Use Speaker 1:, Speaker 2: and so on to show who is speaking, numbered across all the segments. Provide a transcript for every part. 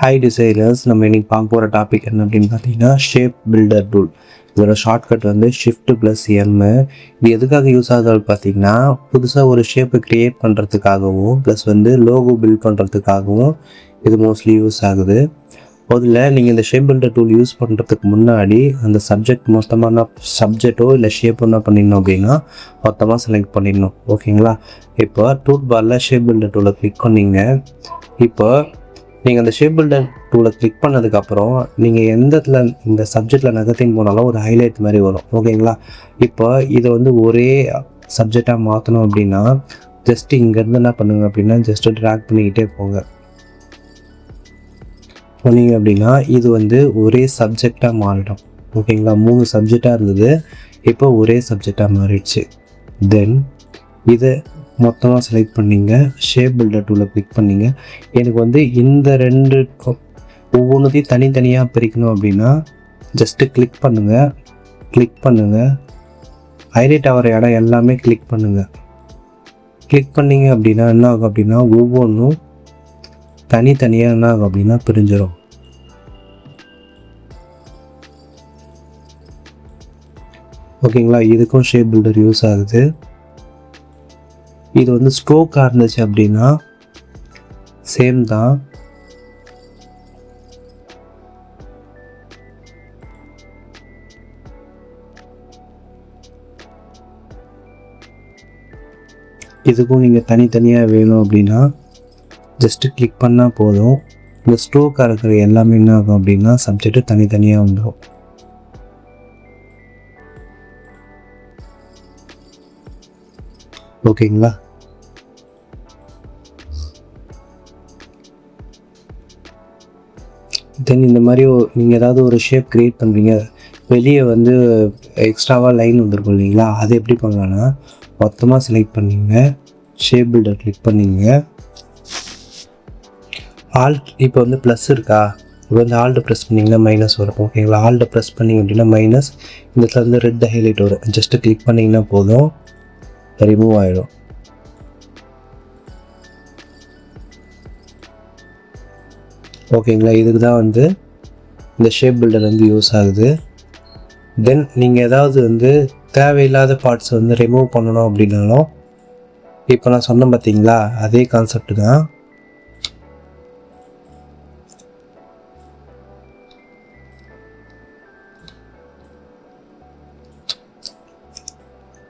Speaker 1: High designers, நம்ம இன்னைக்கு பார்க்க போகிற டாபிக் என்ன அப்படின்னு பார்த்தீங்கன்னா ஷேப் பில்டர் டூல். இதோட ஷார்ட்கட் வந்து Shift+M. இது எதுக்காக யூஸ் ஆகுது பார்த்தீங்கன்னா, புதுசாக ஒரு ஷேப்பை க்ரியேட் பண்ணுறதுக்காகவும் ப்ளஸ் வந்து லோகோ பில்ட் பண்ணுறதுக்காகவும் இது மோஸ்ட்லி யூஸ் ஆகுது. முதல்ல நீங்கள் இந்த ஷேப் பில்டர் டூல் யூஸ் பண்ணுறதுக்கு முன்னாடி அந்த மொத்தமான சப்ஜெக்டோ இல்லை ஷேப்போ என்ன பண்ணிடணும் அப்படின்னா மொத்தமாக செலக்ட் பண்ணிடணும். ஓகேங்களா? இப்போ டூல் பாரில் ஷேப் பில்டர் டூலை கிளிக் பண்ணிங்க. இப்போ நீங்கள் அந்த ஷேப் பில்டர் டூலை கிளிக் பண்ணதுக்கப்புறம் நீங்கள் எந்த இடத்துல இந்த சப்ஜெக்டில் நகர்த்தின்னு போனாலும் ஒரு ஹைலைட் மாதிரி வரும். ஓகேங்களா? இப்போ இதை வந்து ஒரே சப்ஜெக்டாக மாற்றணும் அப்படின்னா ஜஸ்ட்டு இங்கேருந்து என்ன பண்ணுங்க அப்படின்னா ஜஸ்ட்டு ட்ராக் பண்ணிக்கிட்டே போங்க. போனீங்க அப்படின்னா இது வந்து ஒரே சப்ஜெக்டாக மாறிடும். ஓகேங்களா? 3 சப்ஜெக்டாக இருந்தது, இப்போ ஒரே சப்ஜெக்டாக மாறிடுச்சு. தென் இதை மொத்தமாக செலக்ட் பண்ணிங்க. ஷேப் பில்டர் டூலை கிளிக் பண்ணிங்க. எனக்கு வந்து இந்த 2 ஒவ்வொன்றுத்தையும் தனித்தனியாக பிரிக்கணும் அப்படின்னா ஜஸ்ட்டு கிளிக் பண்ணுங்கள். ஹைலைட் ஆகிற இடம் எல்லாமே கிளிக் பண்ணுங்கள். கிளிக் பண்ணிங்க அப்படின்னா என்ன ஆகும் அப்படின்னா ஒவ்வொன்றும் தனித்தனியாக என்ன ஆகும் அப்படின்னா பிரிஞ்சிடும். ஓகேங்களா? இதுக்கும் ஷேப் பில்டர் யூஸ் ஆகுது. இது வந்து ஸ்ட்ரோக்காக இருந்துச்சு அப்படின்னா சேம் தான். இதுக்கும் நீங்கள் தனித்தனியாக வேணும் அப்படின்னா ஜஸ்ட்டு கிளிக் பண்ணால் போதும். இந்த ஸ்ட்ரோக்காக இருக்கிற எல்லாமே என்ன ஆகும் அப்படின்னா சப்ஜெக்ட்டு தனித்தனியாக வந்துடும். ஓகேங்களா? தென் இந்த மாதிரி நீங்கள் ஏதாவது ஒரு ஷேப் க்ரியேட் பண்ணுறீங்க, வெளியே வந்து எக்ஸ்ட்ராவாக லைன் வந்துருக்கும் இல்லைங்களா? அது எப்படி பண்ணலான்னா மொத்தமாக செலக்ட் பண்ணிங்க. ஷேப் பில்டர் கிளிக் பண்ணிங்க. இப்போ வந்து ப்ளஸ் இருக்கா, இப்போ வந்து ஆல்ட்டை ப்ரெஸ் பண்ணிங்கன்னா மைனஸ் வரும். ஓகேங்களா? ஆல்ட்டை ப்ரெஸ் பண்ணிங்க அப்படின்னா மைனஸ், இந்த இடத்துல வந்து ரெட் ஹைலைட் வரும். ஜஸ்ட்டு கிளிக் பண்ணிங்கன்னா போதும், ரிமூவ் ஆகிடும். ஓகேங்களா? இதுக்கு தான் வந்து இந்த ஷேப் பில்டர் வந்து யூஸ் ஆகுது. தென் நீங்கள் ஏதாவது வந்து தேவையில்லாத பார்ட்ஸ் வந்து ரிமூவ் பண்ணணும் அப்படின்னாலும் இப்போ நான் சொன்னேன் பார்த்தீங்களா, அதே கான்செப்ட் தான்.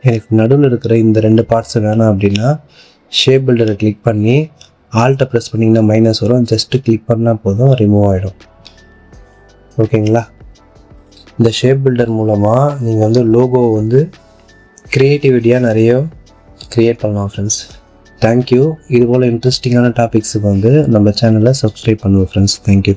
Speaker 1: எனக்கு நடுவில் இருக்கிற இந்த 2 பார்ட்ஸ் வேணாம் அப்படின்னா ஷேப் பில்டரை கிளிக் பண்ணி ஆல்ட்டை ப்ரெஸ் பண்ணிங்கன்னா மைனஸ் வரும். ஜஸ்ட்டு கிளிக் பண்ணால் போதும், ரிமூவ் ஆகிடும். ஓகேங்களா? இந்த ஷேப் பில்டர் மூலமாக நீங்கள் வந்து லோகோ வந்து க்ரியேட்டிவிட்டியாக நிறைய க்ரியேட் பண்ணலாம் ஃப்ரெண்ட்ஸ். தேங்க்யூ. இதுபோல் இன்ட்ரெஸ்டிங்கான டாபிக்ஸுக்கு வந்து நம்ம சேனலை சப்ஸ்கிரைப் பண்ணுவோம் ஃப்ரெண்ட்ஸ். தேங்க்யூ.